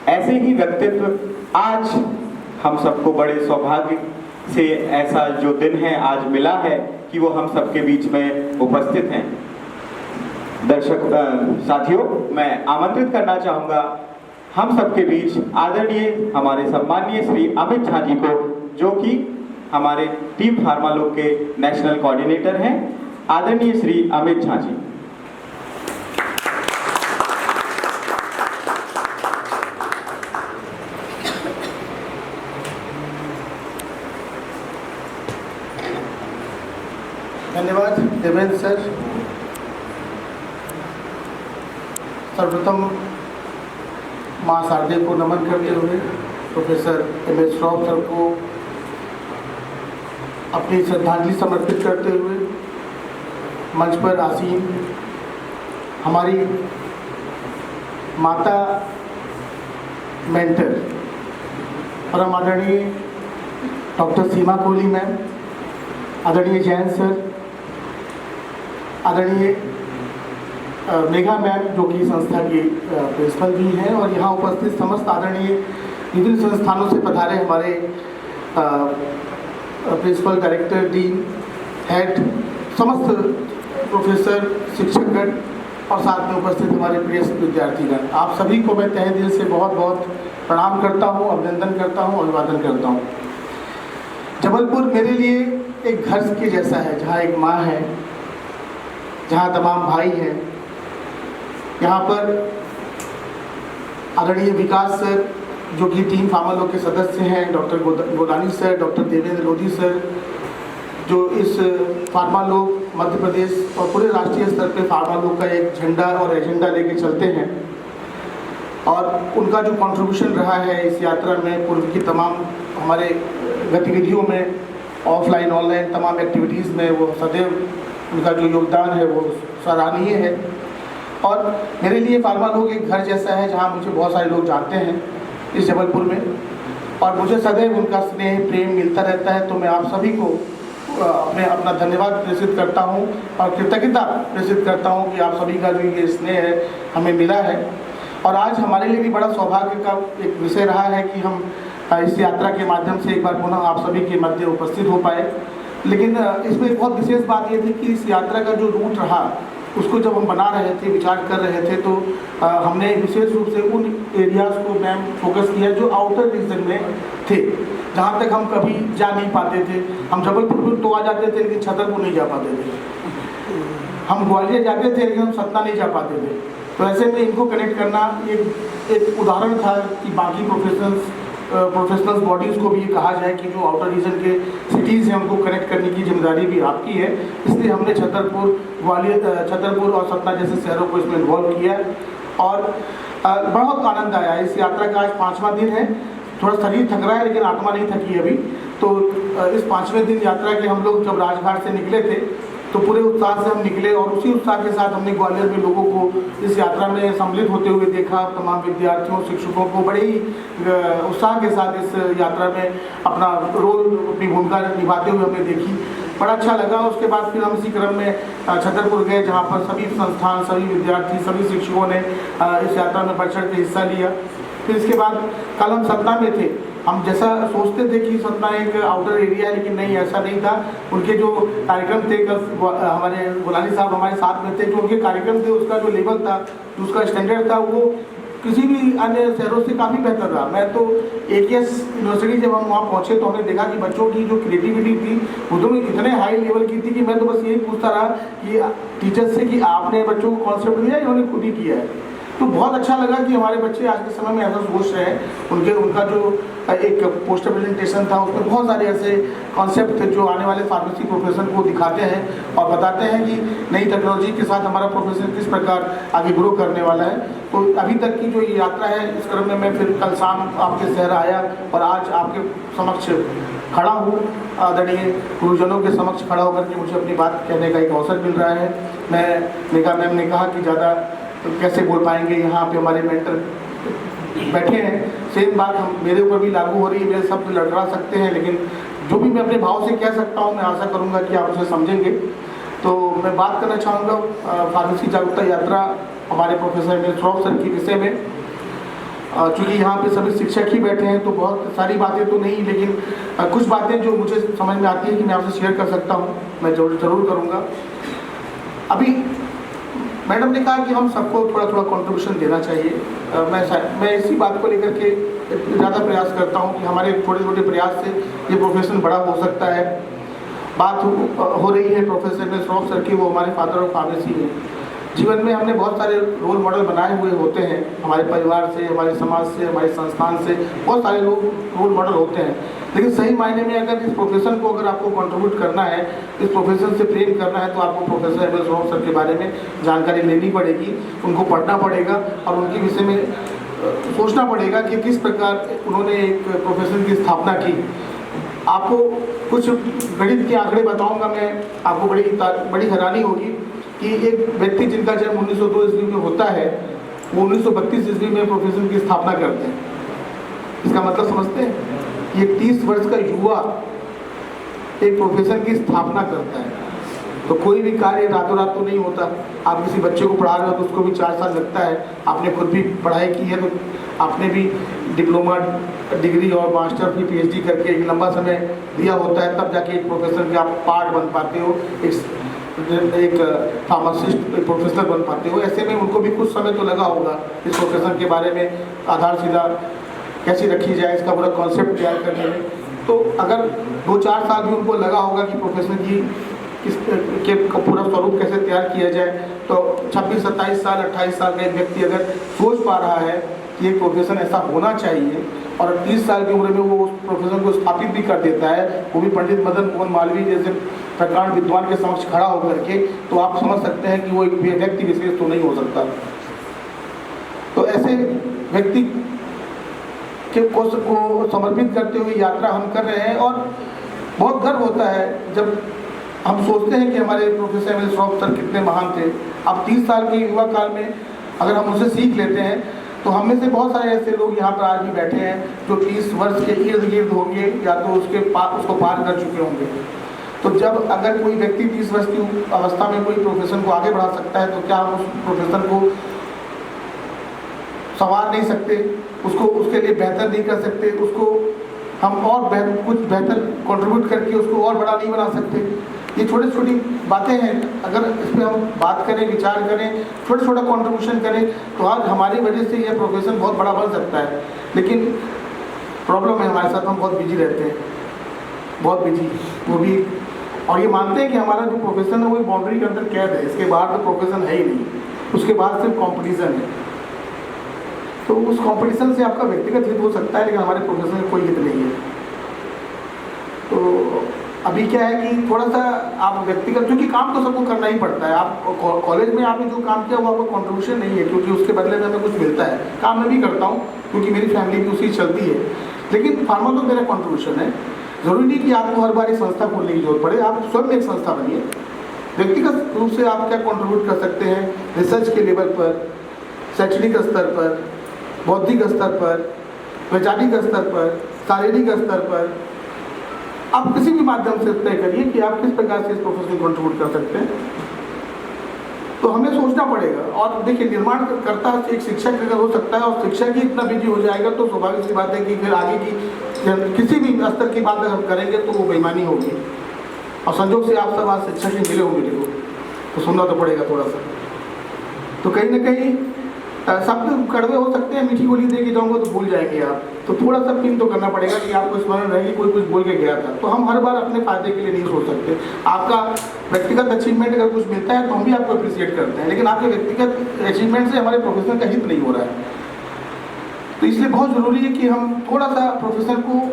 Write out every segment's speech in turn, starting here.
ऐसे ही व्यक्तित्व आज हम सबको बड़े सौभाग्य से ऐसा जो दिन है आज मिला है कि वो हम सबके बीच में उपस्थित हैं। दर्शक साथियों, मैं आमंत्रित करना चाहूँगा हम सबके बीच आदरणीय हमारे सम्माननीय श्री अमित झा जी को, जो कि हमारे टीम फार्मा लोग के नेशनल कोऑर्डिनेटर हैं। आदरणीय श्री अमित झा जी। धन्यवाद देवेंद्र सर। सर्वप्रथम मां शारदे को नमन करते हुए प्रोफेसर एम.एस. श्रॉफ सर को अपनी श्रद्धांजलि समर्पित करते हुए मंच पर आसीन हमारी माता मेंटर परम आदरणीय डॉक्टर सीमा कोहली मैम, आदरणीय जैन सर, आदरणीय मेघा मैम जो कि संस्था की प्रिंसिपल भी हैं, और यहाँ उपस्थित समस्त आदरणीय विभिन्न संस्थानों से पधारे हमारे प्रिंसिपल, डायरेक्टर, डीन, हेड, समस्त प्रोफेसर, शिक्षकगण और साथ में उपस्थित हमारे प्रिय विद्यार्थीगण, आप सभी को मैं तहे दिल से बहुत बहुत प्रणाम करता हूँ, अभिनंदन करता हूँ, अभिवादन करता हूँ। जबलपुर मेरे लिए एक घर के जैसा है, जहाँ एक माँ है, जहाँ तमाम भाई हैं। यहाँ पर आदरणीय विकास सर जो कि टीम फार्मा लोग के सदस्य हैं, doctor Godani sir, doctor Devendra Lodhi sir, जो इस फार्मा लोग मध्य प्रदेश और पूरे राष्ट्रीय स्तर पे फार्मा लोग का एक झंडा और एजेंडा लेके चलते हैं, और उनका जो कंट्रीब्यूशन रहा है इस यात्रा में, पूर्व की तमाम हमारे गतिविधियों में, ऑफलाइन ऑनलाइन तमाम एक्टिविटीज़ में, वो सदैव उनका जो योगदान है वो सराहनीय है। और मेरे लिए फार्मा लोग एक घर जैसा है, जहाँ मुझे बहुत सारे लोग जानते हैं इस जबलपुर में, और मुझे सदैव उनका स्नेह प्रेम मिलता रहता है। तो मैं आप सभी को मैं अपना धन्यवाद प्रेषित करता हूँ और कृतज्ञता प्रेषित करता हूँ कि आप सभी का जो ये स्नेह है हमें मिला है। और आज हमारे लिए भी बड़ा सौभाग्य का एक विषय रहा है कि हम इस यात्रा के माध्यम से एक बार पुनः आप सभी के मध्य उपस्थित हो पाए। लेकिन इसमें एक बहुत विशेष बात ये थी कि इस यात्रा का जो रूट रहा उसको जब हम बना रहे थे, विचार कर रहे थे, तो हमने विशेष रूप से उन एरियाज़ को मैम फोकस किया जो आउटर रीजन में थे, जहाँ तक हम कभी जा नहीं पाते थे। हम जबलपुर तो आ जाते थे लेकिन छतरपुर नहीं जा पाते थे, हम ग्वालियर जाते थे लेकिन हम सतना नहीं जा पाते थे। तो ऐसे में इनको कनेक्ट करना एक उदाहरण था कि बाकी प्रोफेशनल बॉडीज़ को भी ये कहा जाए कि जो आउटर रीजन के सिटीज़ हैं उनको कनेक्ट करने की जिम्मेदारी भी आपकी है। इसलिए हमने छतरपुर और सतना जैसे शहरों को इसमें इन्वॉल्व किया, और बहुत आनंद आया। इस यात्रा का आज 5वां दिन है। थोड़ा शरीर थक रहा है लेकिन आत्मा नहीं थकी अभी। तो इस 5वें दिन यात्रा के हम लोग जब राजघाट से निकले थे तो पूरे उत्साह से हम निकले, और उसी उत्साह के साथ हमने ग्वालियर में लोगों को इस यात्रा में सम्मिलित होते हुए देखा। तमाम विद्यार्थियों, शिक्षकों को बड़े ही उत्साह के साथ इस यात्रा में अपना रोल, अपनी भूमिका निभाते हुए हमने देखी। बड़ा अच्छा लगा। उसके बाद फिर हम इसी क्रम में छतरपुर गए, जहाँ पर सभी संस्थान, सभी विद्यार्थी, सभी शिक्षकों ने इस यात्रा में बढ़ चढ़ के हिस्सा लिया। फिर इसके बाद कल हम सतना में थे। हम जैसा सोचते थे कि सतना एक आउटर एरिया है, लेकिन नहीं, ऐसा नहीं था। उनके जो कार्यक्रम थे, कल हमारे गोलानी साहब हमारे साथ में थे, जो उनके कार्यक्रम थे उसका जो लेवल था, उसका स्टैंडर्ड था, वो किसी भी अन्य शहरों से काफ़ी बेहतर रहा। मैं तो AKS यूनिवर्सिटी जब हम वहाँ पहुँचे तो हमने देखा कि बच्चों की जो क्रिएटिविटी थी वो तो इतने हाई लेवल की थी कि मैं तो बस यही पूछता रहा कि टीचर्स से कि आपने बच्चों को कॉन्सेप्ट दिया या उन्होंने खुद ही किया है। तो बहुत अच्छा लगा कि हमारे बच्चे आज के समय में ऐसा सोच रहे हैं। उनका जो एक पोस्टर प्रेजेंटेशन था उसमें बहुत सारे ऐसे कॉन्सेप्ट थे जो आने वाले फार्मेसी प्रोफेशन को दिखाते हैं और बताते हैं कि नई टेक्नोलॉजी के साथ हमारा प्रोफेशन किस प्रकार आगे ग्रो करने वाला है। तो अभी तक की जो ये यात्रा है, इस क्रम में मैं फिर कल शाम आपके शहर आया और आज आपके समक्ष खड़ा हूँ। आदरणीय गुरुजनों के समक्ष खड़ा होकर के मुझे अपनी बात कहने का एक अवसर मिल रहा है। मैं मेघा मैम ने कहा कि ज़्यादा तो कैसे बोल पाएंगे, यहाँ पे हमारे मेंटर बैठे हैं। सेम बात हम मेरे ऊपर भी लागू हो रही है, मेरे शब्द लड़खड़ा सकते हैं, लेकिन जो भी मैं अपने भाव से कह सकता हूँ मैं आशा करूँगा कि आप उसे समझेंगे। तो मैं बात करना चाहूँगा फार्मेसी जागरूकता यात्रा हमारे प्रोफेसर एम.एस. श्रॉफ सर की विषय में। चूँकि यहाँ पे सभी शिक्षक ही बैठे हैं तो बहुत सारी बातें तो नहीं, लेकिन कुछ बातें जो मुझे समझ में आती है कि मैं आपसे शेयर कर सकता हूँ, मैं जरूर करूँगा। अभी मैडम ने कहा कि हम सबको थोड़ा थोड़ा कंट्रीब्यूशन देना चाहिए। मैं इसी बात को लेकर के ज़्यादा प्रयास करता हूँ कि हमारे छोटे छोटे प्रयास से ये प्रोफेशन बड़ा हो सकता है। बात हो रही है professor M S Rauf sir की, वो हमारे फादर ऑफ फार्मेसी हैं। जीवन में हमने बहुत सारे रोल मॉडल बनाए हुए होते हैं, हमारे परिवार से, हमारे समाज से, हमारे संस्थान से बहुत सारे लोग रोल मॉडल होते हैं। लेकिन सही मायने में अगर इस प्रोफेशन को अगर आपको कंट्रीब्यूट करना है, इस प्रोफेशन से प्रेम करना है, तो आपको professor M S Rauf sir के बारे में जानकारी लेनी पड़ेगी, उनको पढ़ना पड़ेगा और उनके विषय में सोचना पड़ेगा कि किस प्रकार उन्होंने एक प्रोफेशन की स्थापना की। आपको कुछ गणित के आंकड़े बताऊंगा मैं, आपको बड़ी हैरानी होगी कि एक व्यक्ति जिनका जन्म 1902 ईस्वी में होता है, वो 1932 ईस्वी में प्रोफेशन की स्थापना करते हैं। इसका मतलब समझते हैं कि एक 30 वर्ष का युवा एक प्रोफेशन की स्थापना करता है। तो कोई भी कार्य रातों रात तो नहीं होता। आप किसी बच्चे को पढ़ा रहे हो तो उसको भी 4 साल लगता है। आपने खुद भी पढ़ाई की है तो आपने भी डिप्लोमा डिग्री और मास्टर की PhD करके एक लंबा समय दिया होता है, तब जाके एक प्रोफेसर के आप पार्ट बन पाते हो, एक फार्मासिस्ट, एक प्रोफेसर बन पाते हो। ऐसे में उनको भी कुछ समय तो लगा होगा इस प्रोफेशन के बारे में आधारशिला कैसी रखी जाए, इसका पूरा कॉन्सेप्ट तैयार करने में। तो अगर 2-4 साल भी उनको लगा होगा कि प्रोफेशन की के पूरा स्वरूप कैसे तैयार किया जाए, तो 26-27 साल 28 साल का एक व्यक्ति अगर सोच पा रहा है कि ये प्रोफेशन ऐसा होना चाहिए और 30 साल की उम्र में वो उस प्रोफेशन को स्थापित भी कर देता है, वो भी पंडित मदन मोहन मालवीय जैसे प्रकांड विद्वान के समक्ष खड़ा होकर के, तो आप समझ सकते हैं कि वो एक व्यक्ति विशेष तो नहीं हो सकता। तो ऐसे व्यक्ति के को समर्पित करते हुए यात्रा हम कर रहे हैं और बहुत गर्व होता है जब हम सोचते हैं कि हमारे professor M S Rauf sir कितने महान थे। अब 30 साल के युवा काल में अगर हम उनसे सीख लेते हैं तो हम में से बहुत सारे ऐसे लोग यहाँ पर आज भी बैठे हैं जो 30 वर्ष के इर्द गिर्द होंगे या तो उसको पार कर चुके होंगे। तो जब अगर कोई व्यक्ति 30 वर्ष की अवस्था में कोई प्रोफेशन को आगे बढ़ा सकता है, तो क्या हम उस प्रोफेशन को संवार नहीं सकते, उसको उसके लिए बेहतर नहीं कर सकते, उसको हम और कुछ बेहतर कंट्रीब्यूट करके उसको और बड़ा नहीं बना सकते? ये छोटी छोटी बातें हैं, अगर इस पर हम बात करें, विचार करें, छोटा कंट्रीब्यूशन करें, तो आज हमारी वजह से ये प्रोफेशन बहुत बड़ा बन सकता है। लेकिन प्रॉब्लम है हमारे साथ, हम बहुत बिजी रहते हैं, बहुत बिजी, वो भी, और ये मानते हैं कि हमारा जो प्रोफेशन है वो बाउंड्री के अंदर कैद है, इसके बाहर तो प्रोफेशन है ही नहीं, उसके बाद सिर्फ कॉम्पिटिशन है। तो उस कंपटीशन से आपका व्यक्तिगत हित हो सकता है, लेकिन हमारे प्रोफेशन में कोई हित नहीं है। तो अभी क्या है कि थोड़ा सा आप व्यक्तिगत, क्योंकि काम तो सबको करना ही पड़ता है। आप कॉलेज में आपने जो काम किया वो आपका कंट्रीब्यूशन नहीं है, क्योंकि उसके बदले में हमें कुछ मिलता है। काम मैं भी करता हूँ क्योंकि मेरी फैमिली भी उसी चलती है, लेकिन फार्मा तो मेरा कंट्रीब्यूशन है। ज़रूरी नहीं कि आपको हर बार एक संस्था खोलने की जरूरत पड़े, आप स्वयं एक संस्था बनिए। व्यक्तिगत रूप से आप क्या कंट्रीब्यूट कर सकते हैं रिसर्च के लेवल पर, शैक्षणिक स्तर पर, बौद्धिक स्तर पर, वैचारिक स्तर पर, शारीरिक स्तर पर, आप किसी भी माध्यम से तय करिए कि आप किस प्रकार से इस प्रोफेशन को कंट्रीब्यूट कर सकते हैं। तो हमें सोचना पड़ेगा। और देखिए, निर्माण करता एक शिक्षक अगर हो सकता है और शिक्षक ही इतना बिजी हो जाएगा, तो स्वाभाविक सी बात है कि फिर आगे की किसी भी स्तर की बात अगर हम करेंगे तो वो बेईमानी होगी। और संजोग से आप सब आज शिक्षक ही मिले हो मेरे को, तो सुनना तो पड़ेगा थोड़ा सा। तो कहीं ना कहीं सब कड़वे हो सकते हैं, मीठी गोली दे के जाऊँगा तो भूल जाएंगे आप, तो थोड़ा सा पिन तो करना पड़ेगा कि आपको स्मरण रहे कि कोई कुछ बोल के गया था। तो हम हर बार अपने फायदे के लिए नहीं सोच सकते। आपका व्यक्तिगत अचीवमेंट अगर कुछ मिलता है तो हम भी आपको अप्रिशिएट करते हैं, लेकिन आपके व्यक्तिगत अचीवमेंट से हमारे प्रोफेशन का हित नहीं हो रहा है। तो इसलिए बहुत ज़रूरी है कि हम थोड़ा सा प्रोफेशन को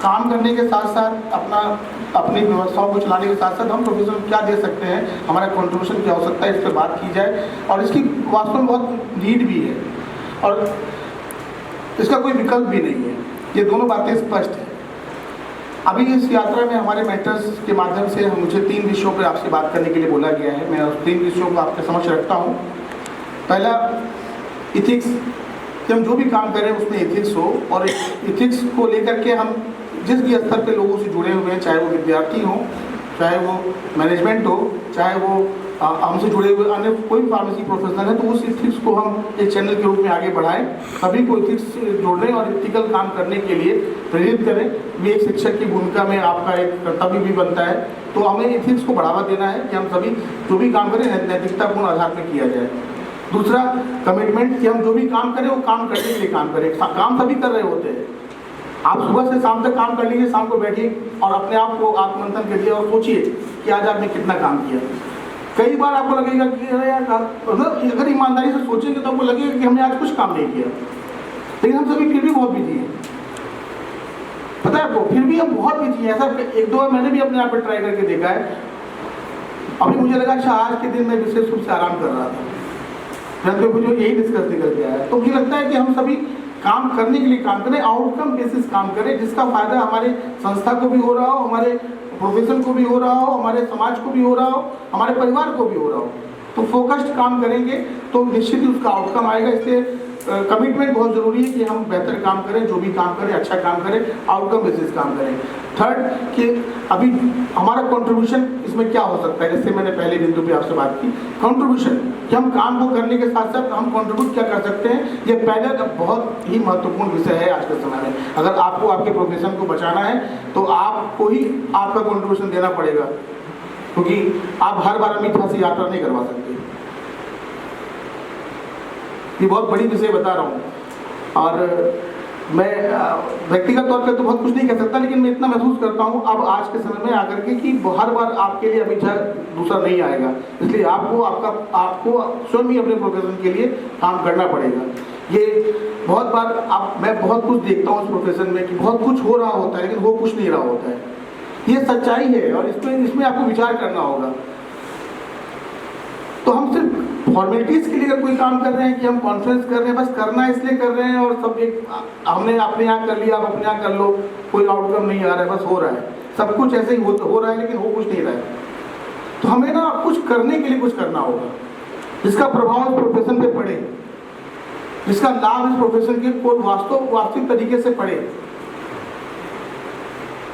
काम करने के साथ साथ अपनी व्यवस्थाओं को चलाने के साथ साथ हम प्रोफेशन क्या दे सकते हैं, हमारा कंट्रीब्यूशन क्या हो सकता है, इस पर बात की जाए। और इसकी वास्तव में बहुत नीड भी है और इसका कोई विकल्प भी नहीं है। ये दोनों बातें स्पष्ट हैं। अभी इस यात्रा में हमारे मेंटर्स के माध्यम से मुझे 3 विषयों पर आपसे बात करने के लिए बोला गया है। मैं उस 3 विषयों को आपके समक्ष रखता हूँ। पहला, इथिक्स, कि हम जो भी काम करें उसमें एथिक्स हो, और एथिक्स को लेकर के हम जिस भी स्तर पे लोगों से जुड़े हुए हैं, चाहे वो विद्यार्थी हो, चाहे वो मैनेजमेंट हो, चाहे वो हमसे जुड़े हुए अन्य कोई फार्मेसी प्रोफेशनल है, तो उस इथिक्स को हम एक चैनल के रूप में आगे बढ़ाएं, सभी को इथिक्स जोड़ने और इथिकल काम करने के लिए प्रेरित करें। ये एक शिक्षक की भूमिका में आपका एक कर्तव्य भी बनता है। तो हमें इथिक्स को बढ़ावा देना है कि हम सभी जो भी काम करें नैतिकतापूर्ण आधार पर किया जाए। दूसरा कमिटमेंट कि हम जो भी काम करें वो काम करने के लिए काम करें। काम सभी कर रहे होते हैं, आप सुबह से शाम तक काम कर लीजिए, शाम को बैठिए और अपने आप को आत्ममंथन करिए और सोचिए कि आज आपने कितना काम किया। कई बार आपको लगेगा कि अरे यार, अगर ईमानदारी से सोचेंगे तो आपको लगेगा कि हमने आज कुछ काम नहीं किया, लेकिन हम सभी फिर भी बहुत बिजी हैं। पता है आपको, फिर भी हम बहुत बिजी हैं। ऐसा एक दो बार मैंने भी अपने आप पर ट्राई करके देखा है। अभी मुझे लगा अच्छा आज के दिन मैं विशेष रूप से आराम कर रहा था, जब मुझे यही डिस्कस निकल के आया। तो मुझे लगता है कि हम सभी काम करने के लिए काम करें, आउटकम बेसिस काम करें, जिसका फायदा हमारे संस्था को भी हो रहा हो, हमारे प्रोफेशन को भी हो रहा हो, हमारे समाज को भी हो रहा हो, हमारे परिवार को भी हो रहा हो। तो फोकस्ड काम करेंगे तो निश्चित ही उसका आउटकम आएगा। इसलिए कमिटमेंट बहुत ज़रूरी है कि हम बेहतर काम करें, जो भी काम करें अच्छा काम करें, आउटकम बेसिस काम करें। थर्ड कि अभी हमारा कंट्रीब्यूशन इसमें क्या हो सकता है, जैसे मैंने पहले बिंदु पे आपसे बात की, कंट्रीब्यूशन कि हम काम को करने के साथ साथ हम कंट्रीब्यूट क्या कर सकते हैं। ये पहले बहुत ही महत्वपूर्ण विषय है आज के समय में। अगर आपको आपके प्रोफेशन को बचाना है तो आपको ही आपका कंट्रीब्यूशन देना पड़ेगा, क्योंकि आप हर बार अमित शाह से यात्रा नहीं करवा सकते। ये बहुत बड़ी विषय बता रहा हूँ और मैं व्यक्तिगत तौर पे तो बहुत कुछ नहीं कह सकता, लेकिन मैं इतना महसूस करता हूँ अब आज के समय में आकर के कि हर बार आपके लिए अमित शाह दूसरा नहीं आएगा। इसलिए आपको स्वयं ही अपने प्रोफेशन के लिए काम करना पड़ेगा। ये बहुत बार मैं बहुत कुछ देखता हूँ इस प्रोफेशन में कि बहुत कुछ हो रहा होता है लेकिन वो कुछ नहीं रहा होता है। ये सच्चाई है और इसमें आपको विचार करना होगा। तो हम सिर्फ फॉर्मेलिटीज के लिए अगर कोई काम कर रहे हैं कि हम कॉन्फ्रेंस कर रहे हैं, बस करना इसलिए कर रहे हैं और सब एक हमने अपने यहाँ कर लिया, आप अपने यहाँ कर लो, कोई आउटकम नहीं आ रहा है, बस हो रहा है, सब कुछ ऐसे ही हो रहा है लेकिन हो कुछ नहीं रहा है। तो हमें ना कुछ करने के लिए कुछ करना होगा जिसका प्रभाव इस प्रोफेशन पे पड़े, जिसका लाभ इस प्रोफेशन के को वास्तविक तरीके से पड़े।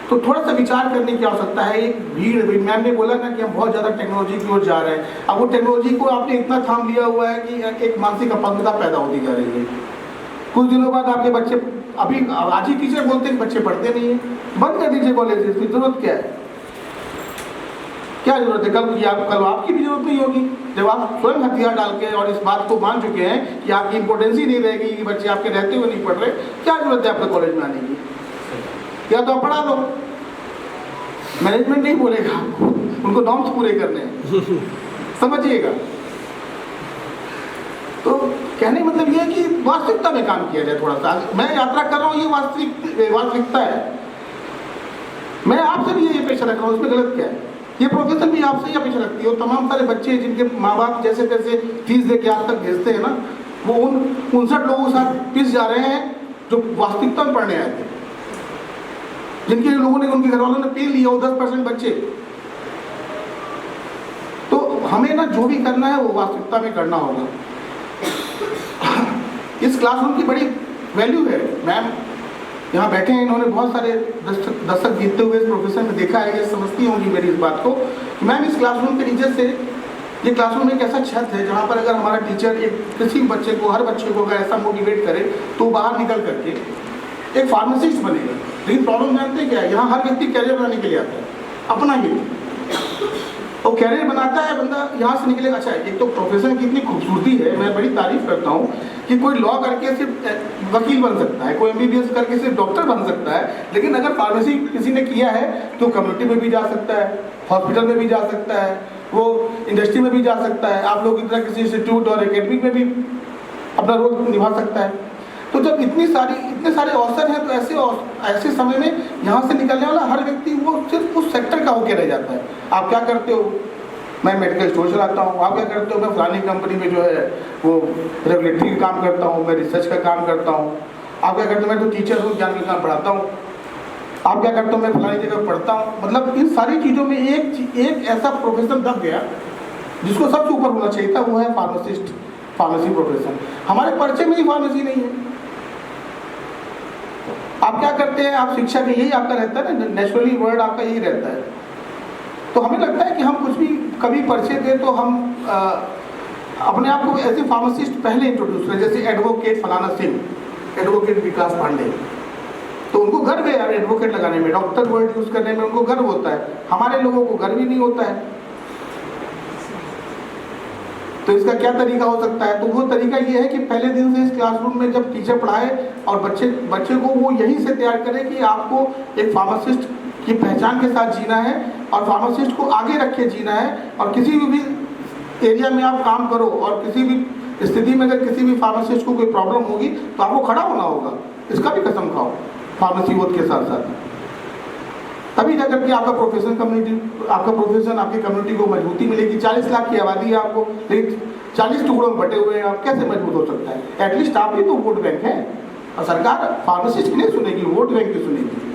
तो थोड़ा सा विचार करने की आवश्यकता है। एक भीड़, मैम ने बोला ना कि हम बहुत ज़्यादा टेक्नोलॉजी की ओर जा रहे हैं। अब वो टेक्नोलॉजी को आपने इतना थाम लिया हुआ है कि एक मानसिक अपंगता पैदा होती जा रही है। कुछ दिनों बाद आपके बच्चे, अभी आज ही टीचर बोलते हैं कि बच्चे पढ़ते नहीं हैं, बंद कर दीजिए कॉलेज, इसकी जरूरत क्या है? क्या जरूरत है? कल आपकी भी जरूरत नहीं होगी जब आप स्वयं हथियार डाल के और इस बात को मान चुके हैं कि आपकी इंपोर्टेंस ही नहीं रहेगी कि बच्चे आपके रहते हुए नहीं पढ़ रहे। क्या जरूरत है आपके कॉलेज में आने की? या तो आप पढ़ा लो, मैनेजमेंट नहीं बोलेगा आपको, उनको नॉर्म्स पूरे करने हैं, समझिएगा। तो कहने मतलब ये है कि वास्तविकता में काम किया जाए। थोड़ा सा मैं यात्रा कर रहा हूँ, ये वास्तविकता है। मैं आपसे भी ये अपेक्षा रख रहा हूँ, इसमें गलत क्या है? ये प्रोफेशन भी आपसे ही अपेक्षा रखती है। और तमाम सारे बच्चे जिनके माँ बाप जैसे तैसे फीस दे के आज तक भेजते हैं ना, वो उन 59 लोगों के साथ पिस जा रहे हैं जो वास्तविकता में पढ़ने आए थे, जिनके लोगों ने, उनके घर वालों ने पेन लिया हो 10% बच्चे। तो हमें ना जो भी करना है वो वास्तविकता में करना होगा। इस क्लासरूम की बड़ी वैल्यू है। मैम यहाँ बैठे हैं, इन्होंने बहुत सारे दशक जीतते हुए इस प्रोफेशन में देखा है, ये समझती होंगी मेरी इस बात को। मैम इस क्लासरूम के नीचे से, ये क्लासरूम एक ऐसा छत है जहाँ पर अगर हमारा टीचर किसी बच्चे को, हर बच्चे को अगर ऐसा मोटिवेट करे तो बाहर निकल करके एक फार्मासिस्ट बनेगा। लेकिन प्रॉब्लम जानते हैं क्या है? यहाँ हर व्यक्ति कैरियर बनाने के लिए आता है, अपना ही तो कैरियर बनाता है बंदा, यहाँ से निकलेगा। अच्छा, एक तो प्रोफेशन की इतनी खूबसूरती है, मैं बड़ी तारीफ करता हूँ कि कोई लॉ करके सिर्फ वकील बन सकता है, कोई MBBS करके सिर्फ डॉक्टर बन सकता है, लेकिन अगर फार्मेसी किसी ने किया है तो कम्युनिटी में भी जा सकता है, हॉस्पिटल में भी जा सकता है, वो इंडस्ट्री में भी जा सकता है, आप लोग इतना किसी इंस्टीट्यूट और एकेडमिक में भी अपना रोल निभा सकता है। तो जब इतने सारे अवसर हैं तो ऐसे समय में यहाँ से निकलने वाला हर व्यक्ति वो सिर्फ उस सेक्टर का होकर रह जाता है। आप क्या करते हो? मैं मेडिकल स्टोर चलाता हूँ। आप क्या करते हो? मैं फलानी कंपनी में जो है वो रेगुलेटरी का काम करता हूँ, मैं रिसर्च का काम करता हूँ। आप क्या करते हो? मैं तो टीचर हूँ, ज्ञान का काम पढ़ाता हूँ। आप क्या करते हो? मैं फलानी जगह पढ़ता हूँ। मतलब इन सारी चीज़ों में एक ऐसा प्रोफेशन दब गया जिसको सबसे ऊपर होना चाहिए था, वो है फार्मासिस्ट, फार्मेसी प्रोफेशन। हमारे पर्चे में ही फार्मेसी नहीं है। आप क्या करते हैं? आप शिक्षा के, यही आपका रहता है ना, नेचुरली वर्ड आपका यही रहता है। तो हमें लगता है कि हम कुछ भी कभी परिचय दें तो हम अपने आप को ऐसे फार्मासिस्ट पहले इंट्रोड्यूस करें, जैसे एडवोकेट फलाना सिंह, एडवोकेट विकास पांडे, तो उनको गर्व है यार एडवोकेट लगाने में, डॉक्टर वर्ड यूज करने में उनको गर्व होता है, हमारे लोगों को गर्व ही नहीं होता है। तो इसका क्या तरीका हो सकता है? तो वो तरीका ये है कि पहले दिन से इस क्लासरूम में जब टीचर पढ़ाए और बच्चे को वो यहीं से तैयार करे कि आपको एक फार्मासिस्ट की पहचान के साथ जीना है और फार्मासिस्ट को आगे रख के जीना है, और किसी भी एरिया में आप काम करो और किसी भी स्थिति में अगर किसी भी फार्मासिस्ट को कोई प्रॉब्लम होगी तो आपको खड़ा होना होगा, इसका भी कसम खाओ फार्मेसी वोट के साथ साथ, तभी जाकर के आपका प्रोफेशन आपकी कम्युनिटी को मजबूती मिलेगी। 40 लाख की आबादी है आपको, लेकिन 40 टुकड़ों में बटे हुए हैं, आप कैसे मजबूत हो सकता है? एटलीस्ट आप ही तो वोट बैंक है, और सरकार फार्मासिस्ट की नहीं सुनेगी, वोट बैंक की सुनेगी।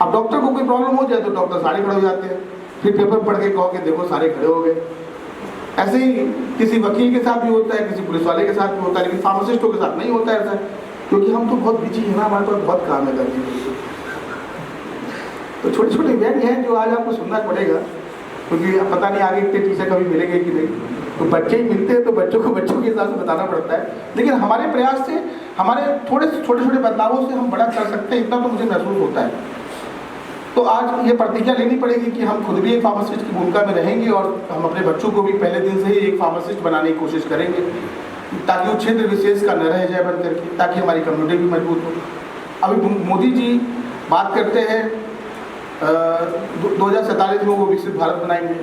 अब डॉक्टर को कोई प्रॉब्लम हो जाए तो डॉक्टर सारे खड़े हो जाते हैं, फिर पेपर पढ़ के कहो कि देखो सारे खड़े हो गए। ऐसे ही किसी वकील के साथ भी होता है, किसी पुलिस वाले के साथ भी होता है, लेकिन फार्मासिस्टों के साथ नहीं होता है ऐसा, क्योंकि हम तो बहुत बिजी हैं ना, हमारे पास बहुत काम है करने के। तो छोटे छोटे व्यंग हैं जो आज आपको सुनना पड़ेगा, क्योंकि पता नहीं आगे इतने टीचर कभी मिलेंगे कि नहीं। तो बच्चे ही मिलते हैं तो बच्चों को बच्चों के हिसाब से बताना पड़ता है, लेकिन हमारे प्रयास से, हमारे थोड़े से छोटे छोटे बदलावों से हम बड़ा कर सकते हैं, इतना तो मुझे महसूस होता है। तो आज ये प्रतिज्ञा लेनी पड़ेगी कि हम खुद भी एक फार्मासिस्ट की भूमिका में रहेंगे और हम अपने बच्चों को भी पहले दिन से ही एक फार्मासिस्ट बनाने की कोशिश करेंगे, ताकि वो क्षेत्र विशेष का न रह जाए बन करके, ताकि हमारी कम्युनिटी भी मजबूत हो। अभी मोदी जी बात करते हैं 2047 में वो विकसित भारत बनाएंगे,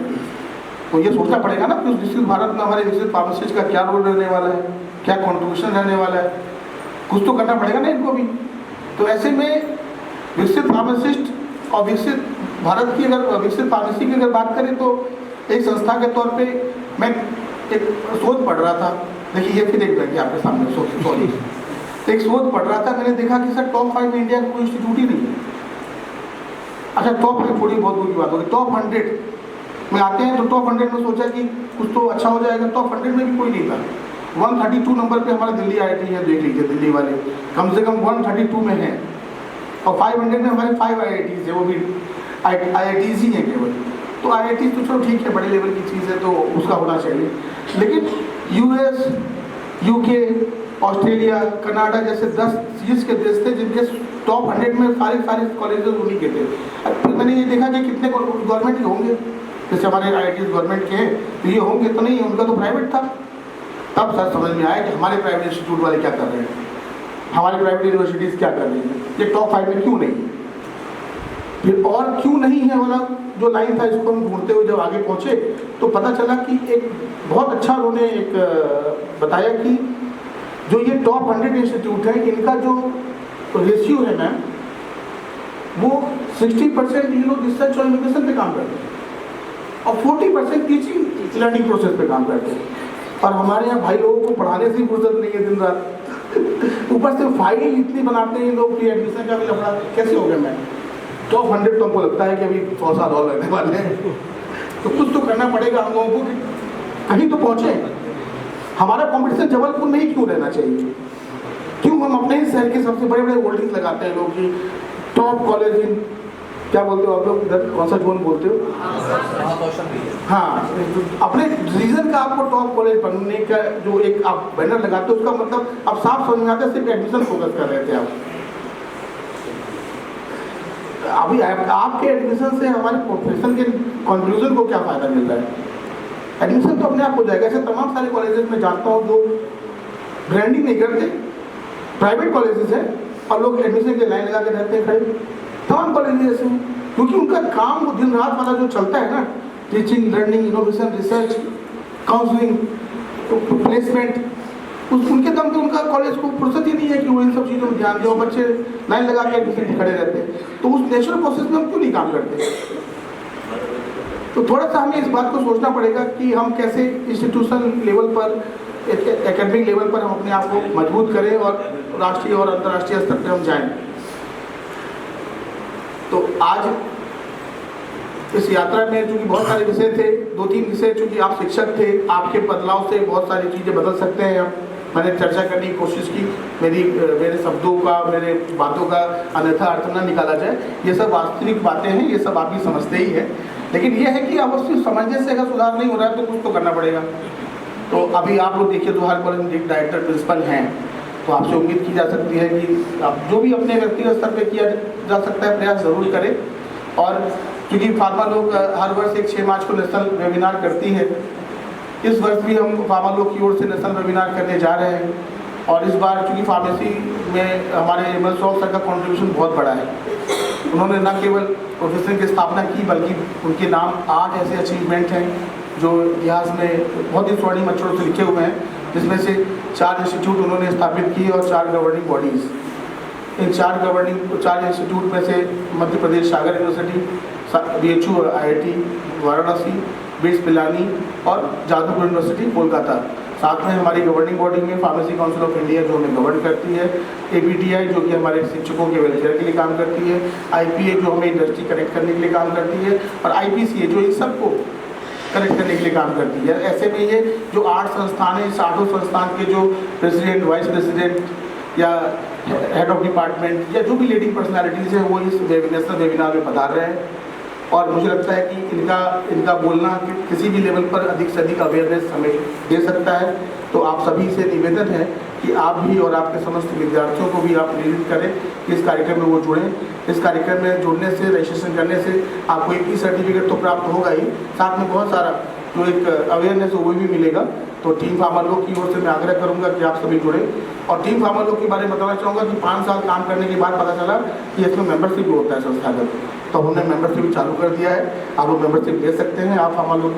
तो ये सोचना पड़ेगा ना कि उस विकसित भारत में हमारे विकसित फार्मासिस्ट का क्या रोल रहने वाला है, क्या कॉन्ट्रीब्यूशन रहने वाला है, कुछ तो करना पड़ेगा ना इनको भी। तो ऐसे में विकसित फार्मासिस्ट और विकसित भारत की, अगर विकसित फार्मेसी की अगर बात करें तो एक संस्था के तौर पे मैं एक शोध पढ़ रहा था, देखिए ये फिर एक बैठ गया आपके सामने, सॉरी, एक शोध पढ़ रहा था, मैंने देखा कि सर टॉप 5 में इंडिया का कोई इंस्टीट्यूट ही नहीं है। अच्छा टॉप 5 थोड़ी बहुत दूर की बात होगी, टॉप 100 में आते हैं तो टॉप 100 में सोचा कि कुछ तो अच्छा हो जाएगा, टॉप 100 में भी कोई नहीं था। 132 नंबर पे हमारा दिल्ली IIT है, देख लीजिए दिल्ली वाले कम से कम 132 में है, और 500 में हमारे 5 IITs है, वो भी IITs ही हैं केवल। तो IITs तो चलो ठीक है, बड़े लेवल की चीज़ है तो उसका होना चाहिए, लेकिन US, UK, ऑस्ट्रेलिया, कनाडा जैसे 10 चीज़ के देश थे जिनके टॉप 100 में सारे कॉलेजेस उन्हीं के थे। फिर मैंने ये देखा कि कितने गवर्नमेंट के होंगे, जैसे हमारे IITs गवर्नमेंट के हैं तो ये होंगे तो नहीं, उनका तो प्राइवेट था। तब सर समझ में आया कि हमारे प्राइवेट इंस्टीट्यूट वाले क्या कर रहे हैं, हमारी प्राइवेट यूनिवर्सिटीज़ क्या कर रही हैं, ये टॉप 5 में क्यों नहीं। फिर और क्यों नहीं है वाला जो लाइन था, इसको हम ढूंढते हुए जब आगे पहुँचे तो पता चला कि एक बहुत अच्छा उन्होंने एक बताया कि जो ये टॉप 100 इंस्टीट्यूट है, इनका जो रेशियो है मैम, वो 60% ये लोग रिसर्च और इनोवेशन पे काम करते हैं और 40% टीचिंग लर्निंग प्रोसेस पे काम करते हैं। और हमारे यहाँ भाई लोगों को पढ़ाने से ही फुर्सत नहीं है दिन रात, ऊपर से फाइल इतनी बनाते हैं लोग कि एडमिशन का भी लफड़ा कैसे हो गया मैम। टॉप 100 तो हमको लगता है कि अभी 100 साल और लगने वाले हैं, तो कुछ तो करना पड़ेगा हम लोगों को कि कहीं तो पहुँचे। हमारा कॉम्पिटिशन जबलपुर में ही क्यों रहना चाहिए? क्यों हम अपने ही शहर के सबसे बड़े बड़े होल्डिंग्स लगाते हैं लोग कि टॉप कॉलेज इन, क्या बोलते हो आप लोग इधर, कौन सा जोन बोलते हो? हाँ, अपने रीजन का आपको टॉप कॉलेज बनने का जो एक आप बैनर लगाते हो, उसका मतलब अब साफ समझ में आता है सिर्फ एडमिशन फोकस कर रहे थे आप। अभी आपके एडमिशन से हमारे प्रोफेशन के कंक्लूजन को क्या फायदा मिल रहा है? एडमिशन तो अपने आप हो जाएगा। ऐसे तमाम सारे कॉलेजेस में जानता हूँ जो ब्रांडिंग नहीं करते, प्राइवेट कॉलेजेस हैं और लोग एडमिशन के लाइन लगा के रहते हैं खड़े। तमाम कॉलेजेस ऐसे हैं क्योंकि उनका काम वो दिन रात वाला जो चलता है ना, teaching, learning, innovation, research, counselling, placement, उनके दम पे उनका कॉलेज को फुर्सत ही नहीं है कि वो इन सब चीज़ों में ध्यान दें और बच्चे लाइन लगा के एडमिशन खड़े रहते हैं। तो उस नेचुरल प्रोसेस में हम क्यों नहीं काम करते? तो थोड़ा सा हमें इस बात को सोचना पड़ेगा कि हम कैसे इंस्टीट्यूशन लेवल पर, एकेडमिक लेवल पर हम अपने आप को मजबूत करें और राष्ट्रीय और अंतर्राष्ट्रीय स्तर पर हम जाएं। तो आज इस यात्रा में चूँकि बहुत सारे विषय थे, 2-3 विषय, चूँकि आप शिक्षक थे, आपके बदलाव से बहुत सारी चीज़ें बदल सकते हैं। मैंने चर्चा करने की कोशिश की, मेरे शब्दों का, मेरे बातों का अन्यथा अर्थ न निकाला जाए। ये सब वास्तविक बातें हैं, ये सब आप भी समझते ही हैं। लेकिन ये है कि अब उसको समझने से अगर सुधार नहीं हो रहा है तो कुछ तो करना पड़ेगा। तो अभी आप लोग देखिए तो हर कॉलेज में एक डायरेक्टर प्रिंसिपल हैं, तो आपसे उम्मीद की जा सकती है कि आप जो भी अपने व्यक्तिगत स्तर पे किया जा सकता है प्रयास ज़रूर करें। और क्योंकि फार्मा लोग हर वर्ष एक 6 मार्च को नेशनल वेबिनार करती है, इस वर्ष भी हम फार्मा लोग की ओर से नेशनल वेबिनार करने जा रहे हैं। और इस बार चूँकि फार्मेसी में हमारे एमएल शौक सर का कॉन्ट्रीब्यूशन बहुत बड़ा है, उन्होंने न केवल प्रोफेशन की स्थापना की बल्कि उनके नाम 8 ऐसे अचीवमेंट हैं जो इतिहास में बहुत ही स्वर्णिम अक्षरों से लिखे हुए हैं, जिसमें से 4 इंस्टीट्यूट उन्होंने स्थापित किए और 4 गवर्निंग बॉडीज़। इन 4 इंस्टीट्यूट में से Madhya Pradesh Sagar university, BHU IIT Varanasi, BITS Pilani और जादवपुर यूनिवर्सिटी कोलकाता। साथ में हमारी गवर्निंग बॉडी में फार्मेसी काउंसिल ऑफ इंडिया जो हमें गवर्न करती है, APTI जो कि हमारे शिक्षकों के वेलफेयर के लिए काम करती है, IPA जो हमें इंडस्ट्री कनेक्ट करने के लिए काम करती है, और IPCA जो इन सबको कनेक्ट करने के लिए काम करती है। ऐसे में ये जो 8 संस्थान हैं, इस 8 संस्थान के जो प्रेसिडेंट, वाइस प्रेसिडेंट या हेड ऑफ डिपार्टमेंट या जो भी लीडिंग पर्सनालिटीज़ हैं वो इस नेशनल वेबिनार में पधार रहे हैं। और मुझे लगता है कि इनका बोलना किसी भी लेवल पर अधिक से अधिक अवेयरनेस हमें दे सकता है। तो आप सभी से निवेदन है कि आप भी और आपके समस्त विद्यार्थियों को भी आप प्रेरित करें कि इस कार्यक्रम में वो जुड़ें। इस कार्यक्रम में जुड़ने से, रजिस्ट्रेशन करने से आपको एक सर्टिफिकेट तो प्राप्त होगा ही, साथ में बहुत सारा जो एक अवेयरनेस है वो भी मिलेगा। तो टीम फार्मा लोग की ओर से मैं आग्रह करूंगा कि आप सभी जुड़ें। और टीम फार्मा लोग के बारे में बताना चाहूँगा कि 5 साल काम करने के बाद पता चला कि इसमें मेंबरशिप भी होता है संस्थागत, तो हमने मेंबरशिप चालू कर दिया है। आप लोग मेंबरशिप ले सकते हैं। आप फार्मा लोग